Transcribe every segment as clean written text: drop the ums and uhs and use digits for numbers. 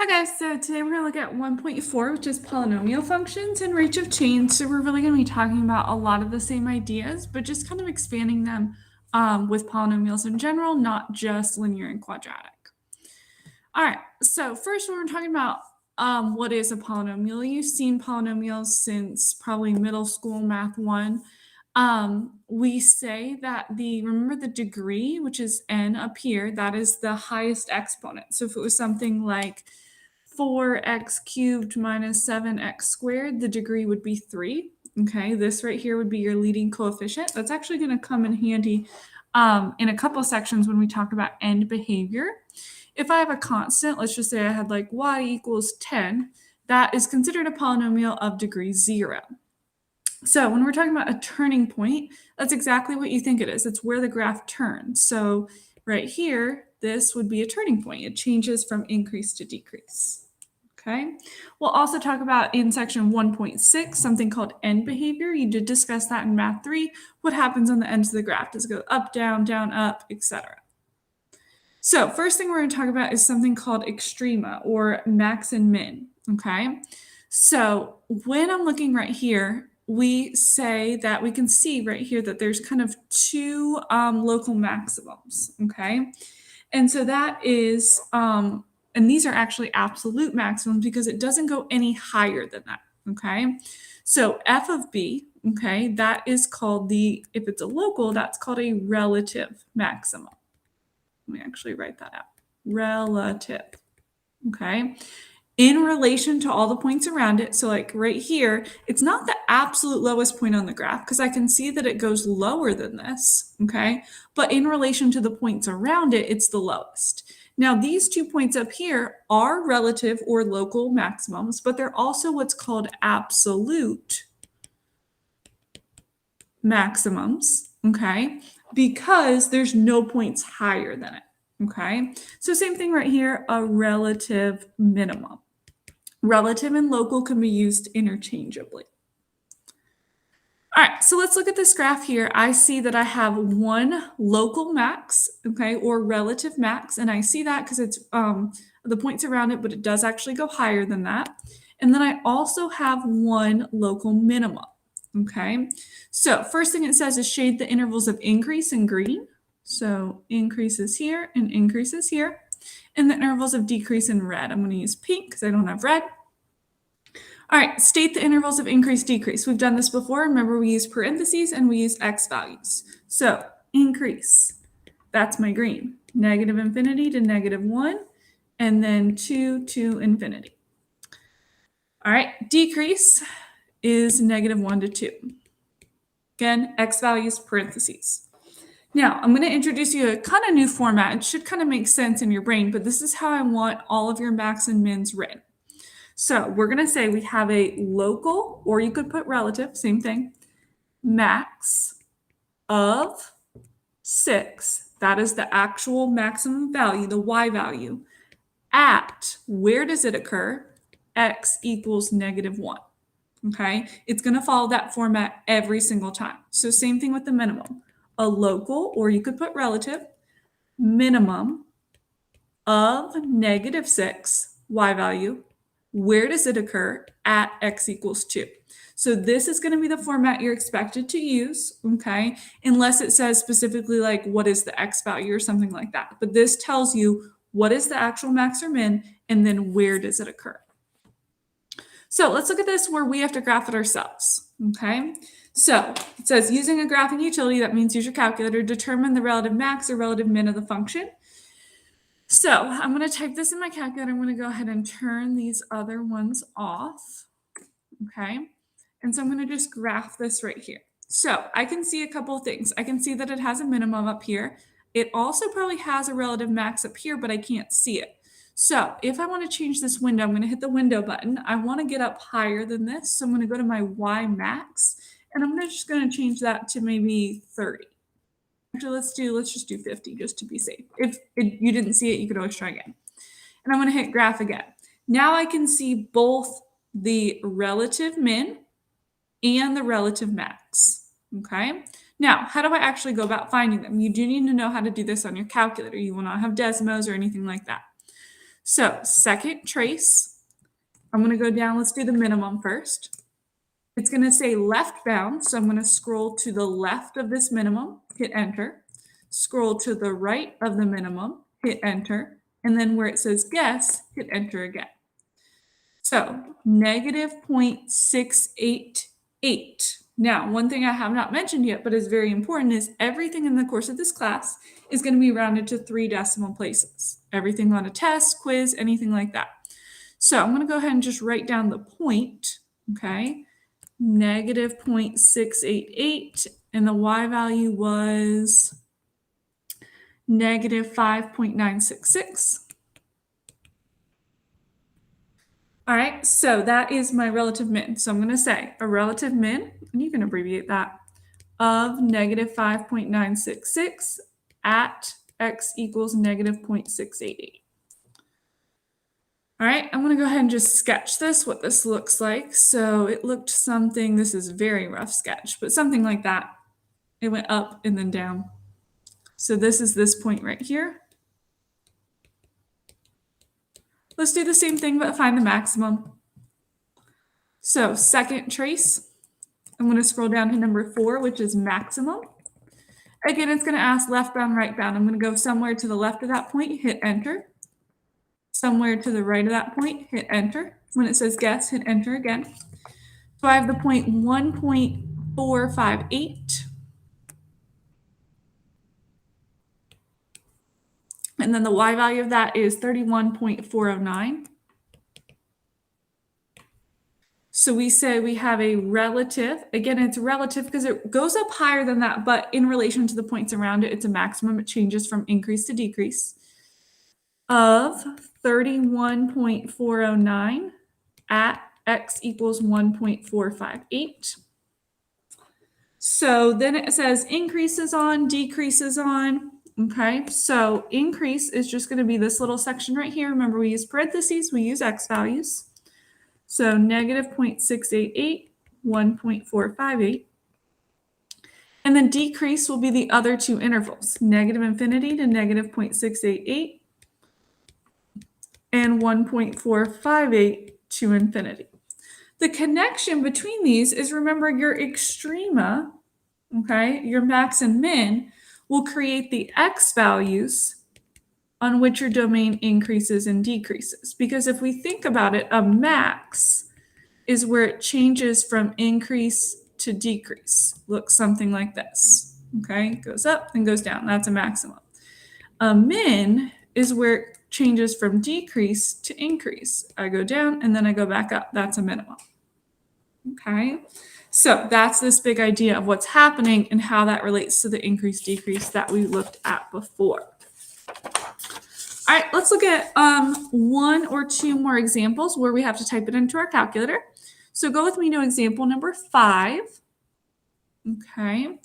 Hi guys, so today we're going to look at 1.4, which is polynomial functions and range of change. So we're really going to be talking about a lot of the same ideas, but just kind of expanding them with polynomials in general, not just linear and quadratic. All right, so first we're talking about what is a polynomial. You've seen polynomials since probably middle school, math 1. We say that remember the degree, which is n up here, that is the highest exponent. So if it was something like 4x cubed minus 7x squared, the degree would be 3. Okay, this right here would be your leading coefficient. That's actually going to come in handy in a couple sections when we talk about end behavior. If I have a constant, let's just say I had like y equals 10, that is considered a polynomial of degree 0. So when we're talking about a turning point, that's exactly what you think it is. It's where the graph turns. So right here, this would be a turning point. It changes from increase to decrease. Okay. We'll also talk about in section 1.6 something called end behavior. You did discuss that in math 3. What happens on the ends of the graph? Does it go up, down, up, etc.? So first thing we're going to talk about is something called extrema, or max and min. Okay. So when I'm looking right here, we say that we can see right here that there's kind of two local maximums. Okay. And so that is, and these are actually absolute maximums because it doesn't go any higher than that. Okay. So f of b, okay, that is called if it's a local, that's called a relative maximum. Let me actually write that out. Relative. Okay. In relation to all the points around it. So like right here, it's not the absolute lowest point on the graph because I can see that it goes lower than this. Okay. But in relation to the points around it, it's the lowest. Now, these 2 points up here are relative or local maximums, but they're also what's called absolute maximums. Okay. Because there's no points higher than it. Okay. So same thing right here, a relative minimum. Relative and local can be used interchangeably. All right, so let's look at this graph here. I see that I have one local max, okay, or relative max, and I see that because it's the points around it, but it does actually go higher than that. And then I also have one local minimum, okay? So first thing it says is shade the intervals of increase in green. So increases here and increases here. And the intervals of decrease in red. I'm going to use pink because I don't have red. All right, state the intervals of increase, decrease. We've done this before. Remember, we use parentheses and we use x values. So increase, that's my green. Negative infinity to negative 1, and then 2 to infinity. All right, decrease is negative 1 to 2. Again, x values, parentheses. Now, I'm going to introduce you a kind of new format. It should kind of make sense in your brain, but this is how I want all of your max and mins written. So we're going to say we have a local, or you could put relative, same thing, max of 6. That is the actual maximum value, the y value, at, where does it occur? X equals negative 1. Okay, it's going to follow that format every single time. So same thing with the minimum. A local, or you could put relative, minimum of negative 6, y value. Where does it occur? At x equals 2. So this is going to be the format you're expected to use, okay? Unless it says specifically like what is the x value or something like that. But this tells you what is the actual max or min, and then where does it occur. So let's look at this where we have to graph it ourselves, okay? So it says using a graphing utility, that means use your calculator, determine the relative max or relative min of the function. So I'm going to type this in my calculator. I'm going to go ahead and turn these other ones off, okay? And so I'm going to just graph this right here. So I can see a couple of things. I can see that it has a minimum up here. It also probably has a relative max up here, but I can't see it. So if I want to change this window, I'm going to hit the window button. I want to get up higher than this. So I'm going to go to my y max, and I'm just going to change that to maybe 30. Actually, let's just do 50 just to be safe. If you didn't see it, you could always try again. And I'm going to hit graph again. Now I can see both the relative min and the relative max. Okay. Now, how do I actually go about finding them? You do need to know how to do this on your calculator. You will not have Desmos or anything like that. So second trace, I'm going to go down. Let's do the minimum first. It's going to say left bound, so I'm going to scroll to the left of this minimum, hit enter. Scroll to the right of the minimum, hit enter. And then where it says guess, hit enter again. So negative 0.688. Now, one thing I have not mentioned yet, but is very important, is everything in the course of this class is going to be rounded to 3 decimal places. Everything on a test, quiz, anything like that. So I'm going to go ahead and just write down the point, okay? Negative 0.688, and the y value was negative 5.966. All right, so that is my relative min. So I'm going to say a relative min, and you can abbreviate that, of negative 5.966 at x equals negative 0.688. All right, I'm going to go ahead and just sketch this, what this looks like. So it looked something, this is a very rough sketch, but something like that. It went up and then down. So this is this point right here. Let's do the same thing, but find the maximum. So second trace, I'm going to scroll down to number 4, which is maximum. Again, it's going to ask left bound, right bound. I'm going to go somewhere to the left of that point, hit enter. Somewhere to the right of that point, hit enter. When it says guess, hit enter again. So I have the point 1.458. And then the y value of that is 31.409. So we say we have a relative, again, it's relative because it goes up higher than that, but in relation to the points around it, it's a maximum. It changes from increase to decrease of 31.409 at x equals 1.458. So then it says increases on, decreases on. Okay, so increase is just going to be this little section right here. Remember, we use parentheses, we use x values. So negative 0.688, 1.458. And then decrease will be the other two intervals, negative infinity to negative 0.688 and 1.458 to infinity. The connection between these is, remember, your extrema, okay, your max and min, will create the x values on which your domain increases and decreases. Because if we think about it, a max is where it changes from increase to decrease. Looks something like this, okay? Goes up and goes down. That's a maximum. A min is where it changes from decrease to increase. I go down and then I go back up. That's a minimum, okay? So that's this big idea of what's happening and how that relates to the increase decrease that we looked at before. All right, let's look at 1 or 2 more examples where we have to type it into our calculator. So go with me to example number 5. Okay.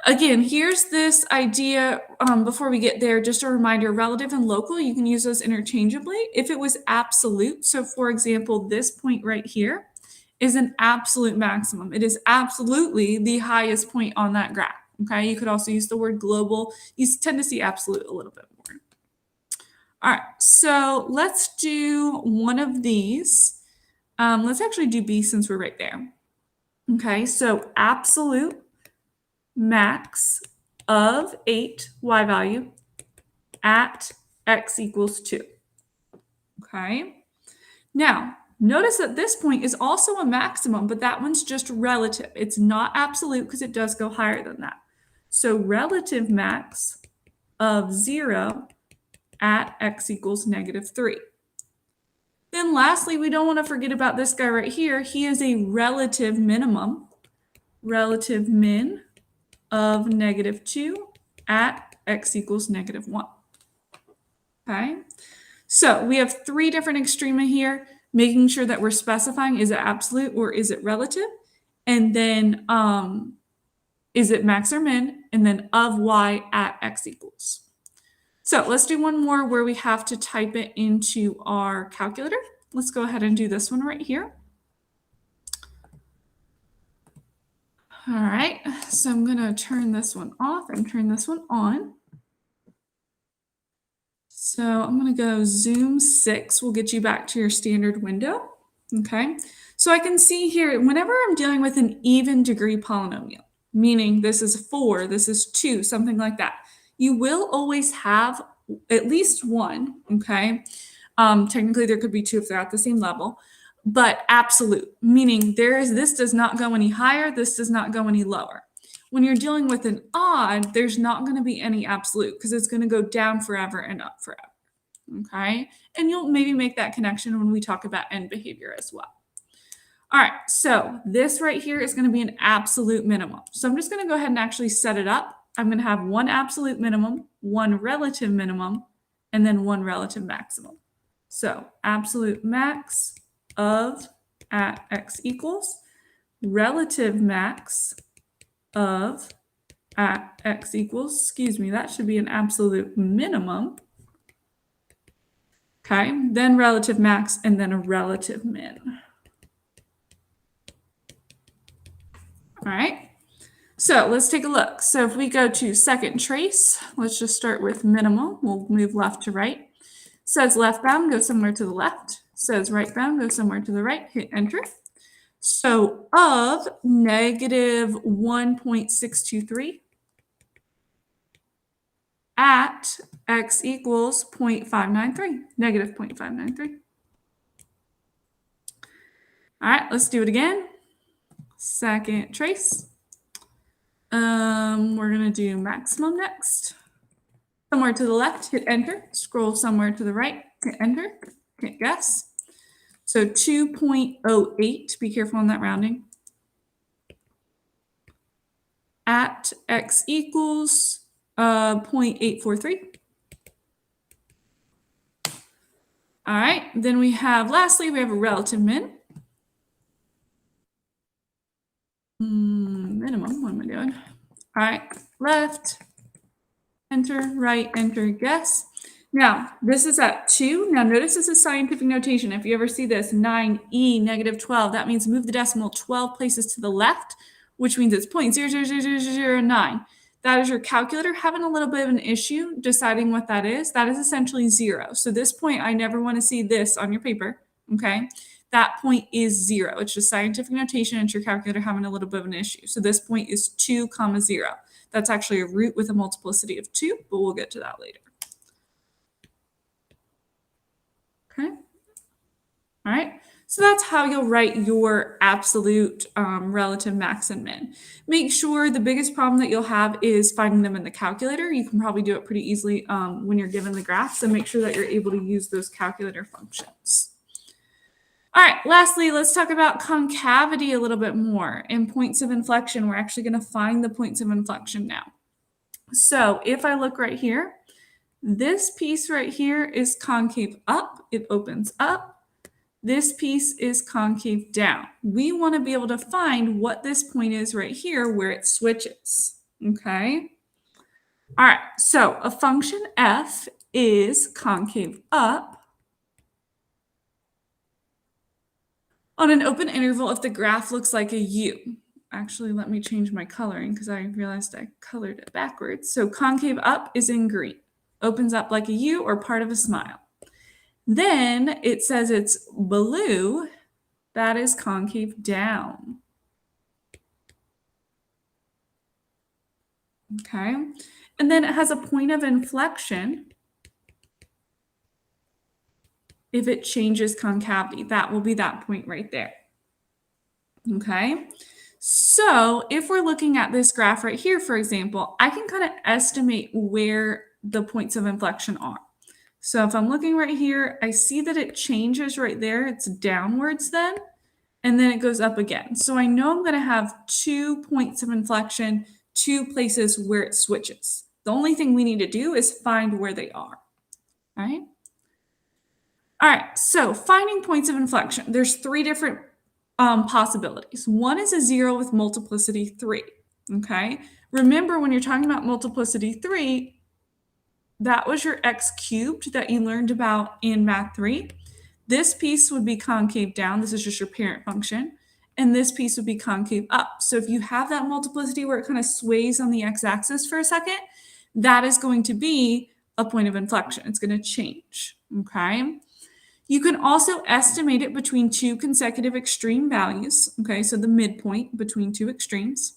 Again, here's this idea before we get there, just a reminder, relative and local, you can use those interchangeably. If it was absolute, so for example, this point right here is an absolute maximum. It is absolutely the highest point on that graph. Okay, you could also use the word global. You tend to see absolute a little bit more. All right, so let's do one of these. Let's actually do B since we're right there. Okay, so absolute max of 8 y value at x equals 2. Okay, now notice that this point is also a maximum, but that one's just relative. It's not absolute because it does go higher than that. So relative max of 0 at x equals negative 3. Then lastly, we don't want to forget about this guy right here. He is a relative minimum, relative min of negative 2 at x equals negative 1. Okay, so we have 3 different extrema here, making sure that we're specifying, is it absolute or is it relative? And then is it max or min? And then of y at x equals. So let's do one more where we have to type it into our calculator. Let's go ahead and do this one right here. All right, so I'm going to turn this one off and turn this one on. So I'm going to go zoom 6 will get you back to your standard window. Okay, so I can see here whenever I'm dealing with an even degree polynomial, meaning this is 4, this is 2, something like that, you will always have at least one. Okay, technically there could be 2 if they're at the same level, but absolute, meaning this does not go any higher, this does not go any lower. When you're dealing with an odd, there's not going to be any absolute because it's going to go down forever and up forever. Okay, and you'll maybe make that connection when we talk about end behavior as well. All right, so this right here is going to be an absolute minimum. So I'm just going to go ahead and actually set it up. I'm going to have one absolute minimum, one relative minimum, and then one relative maximum. So absolute max of at x equals, relative max of at x equals, excuse me, that should be an absolute minimum. Okay, then relative max and then a relative min. All right, so let's take a look. So if we go to second trace, let's just start with minimum. We'll move left to right. Says left bound, go somewhere to the left. Says right bound, go somewhere to the right. Hit enter. So of negative 1.623 at x equals 0.593, negative 0.593. All right, let's do it again. Second trace. We're going to do maximum next. Somewhere to the left, hit enter. Scroll somewhere to the right, hit enter. Hit guess. So 2.08, be careful on that rounding. At x equals 0.843. All right, then lastly, we have a relative min. Minimum, what am I doing? All right, left, enter, right, enter, guess. Now, this is at 2. Now, notice this is scientific notation. If you ever see this, 9e, negative 12, that means move the decimal 12 places to the left, which means it's 0.000009. That is your calculator having a little bit of an issue deciding what that is. That is essentially 0. So this point, I never want to see this on your paper, okay? That point is 0. It's just scientific notation. It's your calculator having a little bit of an issue. So this point is 2, 0. That's actually a root with a multiplicity of 2, but we'll get to that later. Okay. All right. So that's how you'll write your absolute relative max and min. Make sure the biggest problem that you'll have is finding them in the calculator. You can probably do it pretty easily when you're given the graph. So make sure that you're able to use those calculator functions. All right, lastly, let's talk about concavity a little bit more. And points of inflection, we're actually going to find the points of inflection now. So if I look right here, this piece right here is concave up. It opens up. This piece is concave down. We want to be able to find what this point is right here where it switches, okay? All right, so a function f is concave up on an open interval if the graph looks like a U. Actually, let me change my coloring because I realized I colored it backwards. So concave up is in green, opens up like a U or part of a smile. Then it says it's blue, that is concave down. Okay, and then it has a point of inflection if it changes concavity. That will be that point right there. Okay, so if we're looking at this graph right here, for example, I can kind of estimate where the points of inflection are. So if I'm looking right here, I see that it changes right there. It's downwards then, and then it goes up again. So I know I'm going to have 2 points of inflection, 2 places where it switches. The only thing we need to do is find where they are, all right? All right, so finding points of inflection, there's 3 different possibilities. One is a 0 with multiplicity 3, okay? Remember, when you're talking about multiplicity 3, that was your x cubed that you learned about in Math 3. This piece would be concave down. This is just your parent function. And this piece would be concave up. So if you have that multiplicity where it kind of sways on the x-axis for a second, that is going to be a point of inflection. It's going to change, okay? You can also estimate it between two consecutive extreme values, okay? So the midpoint between two extremes.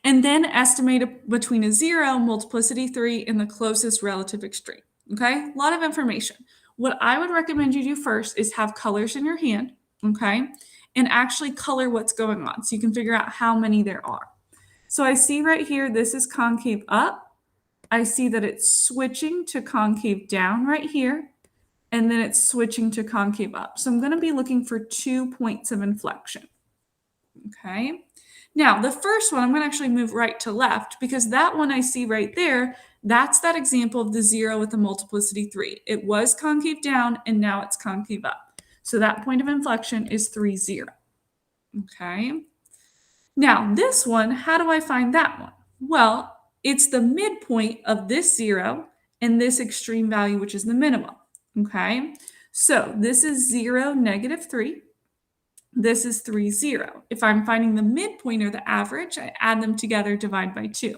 And then estimate it between a 0, multiplicity 3, and the closest relative extreme, okay? A lot of information. What I would recommend you do first is have colors in your hand, okay? And actually color what's going on so you can figure out how many there are. So I see right here, this is concave up. I see that it's switching to concave down right here, and then it's switching to concave up. So I'm going to be looking for 2 points of inflection, okay? Now, the first one, I'm going to actually move right to left because that one I see right there, that's that example of the 0 with the multiplicity 3. It was concave down, and now it's concave up. So that point of inflection is 3, 0. Okay? Now, this one, how do I find that one? Well, it's the midpoint of this 0 and this extreme value, which is the minimum. Okay? So this is 0, negative 3. This is 3, 0. If I'm finding the midpoint or the average, I add them together, divide by 2.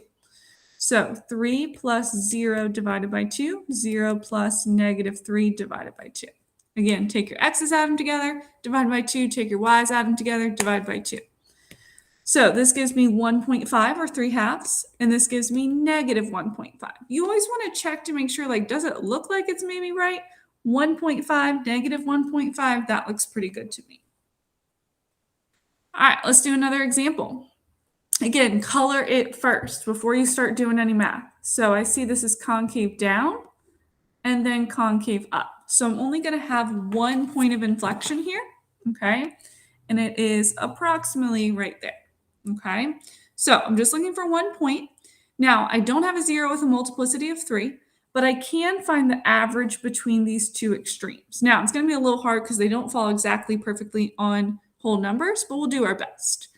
So 3 plus 0 divided by 2, 0 plus negative 3 divided by 2. Again, take your x's, add them together, divide by 2, take your y's, add them together, divide by 2. So this gives me 1.5 or 3 halves, and this gives me negative 1.5. You always want to check to make sure, like, does it look like it's maybe right? 1.5, negative 1.5, that looks pretty good to me. All right, let's do another example. Again, color it first before you start doing any math. So I see this is concave down and then concave up. So I'm only going to have 1 point of inflection here, okay? And it is approximately right there, okay? So I'm just looking for 1 point. Now, I don't have a 0 with a multiplicity of 3, but I can find the average between these two extremes. Now, it's going to be a little hard because they don't fall exactly perfectly on whole numbers, but we'll do our best.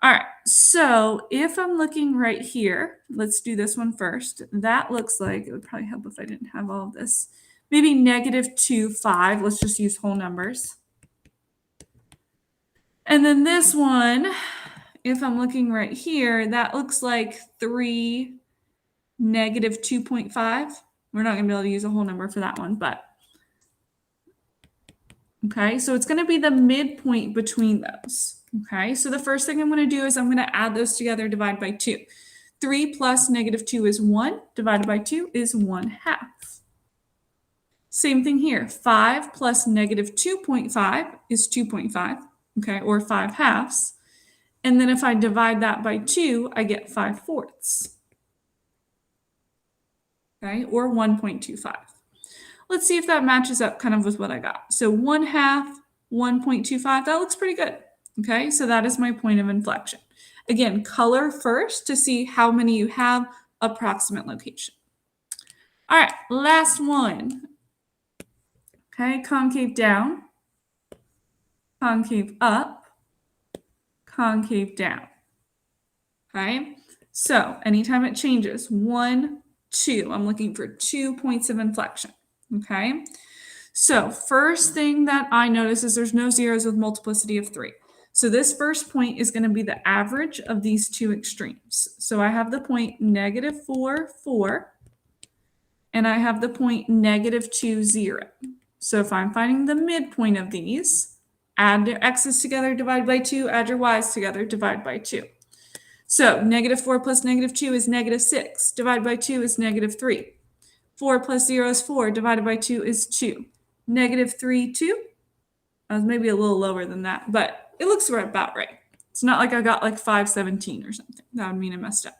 All right, so if I'm looking right here, let's do this one first. That looks like, it would probably help if I didn't have all of this. Maybe negative 2, 5. Let's just use whole numbers. And then this one, if I'm looking right here, that looks like 3, negative 2.5. We're not going to be able to use a whole number for that one, but okay, so it's going to be the midpoint between those. Okay, so the first thing I'm going to do is I'm going to add those together, divide by 2. 3 plus negative 2 is 1, divided by 2 is 1 half. Same thing here, 5 plus negative 2.5 is 2.5, okay, or 5 halves. And then if I divide that by 2, I get 5 fourths, okay, or 1.25. Let's see if that matches up kind of with what I got. So 1 half, 1.25, that looks pretty good. Okay, so that is my point of inflection. Again, color first to see how many you have, approximate location. All right, last one. Okay, concave down, concave up, concave down. Okay, so anytime it changes, 1, 2, I'm looking for 2 points of inflection. Okay, so first thing that I notice is there's no zeros with multiplicity of 3. So this first point is going to be the average of these two extremes. So I have the point negative 4, 4, and I have the point negative 2, 0. So if I'm finding the midpoint of these, add your x's together, divide by 2, add your y's together, divide by 2. So negative 4 plus negative 2 is negative 6, divided by 2 is negative 3. 4 plus 0 is 4, divided by 2 is 2. Negative 3, 2. I was maybe a little lower than that, but it looks about right. It's not like I got like 517 or something. That would mean I messed up.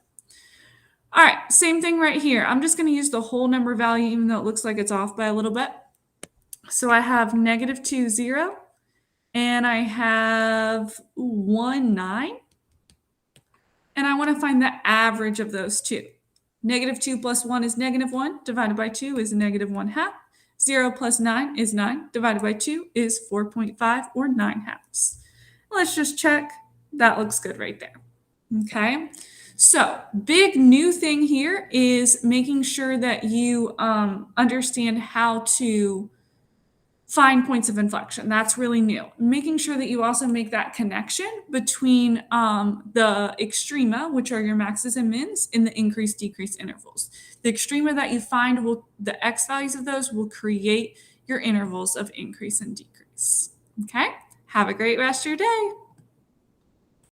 All right, same thing right here. I'm just going to use the whole number value, even though it looks like it's off by a little bit. So I have negative 2, 0, and I have 1, 9. And I want to find the average of those two. Negative 2 plus 1 is negative 1, divided by 2 is negative 1 half. 0 plus 9 is 9, divided by 2 is 4.5 or 9 halves. Let's just check. That looks good right there. Okay, so big new thing here is making sure that you understand how to find points of inflection. That's really new. Making sure that you also make that connection between the extrema, which are your maxes and mins, in the increase decrease intervals. The extrema that you find the x values of those will create your intervals of increase and decrease. Okay? Have a great rest of your day.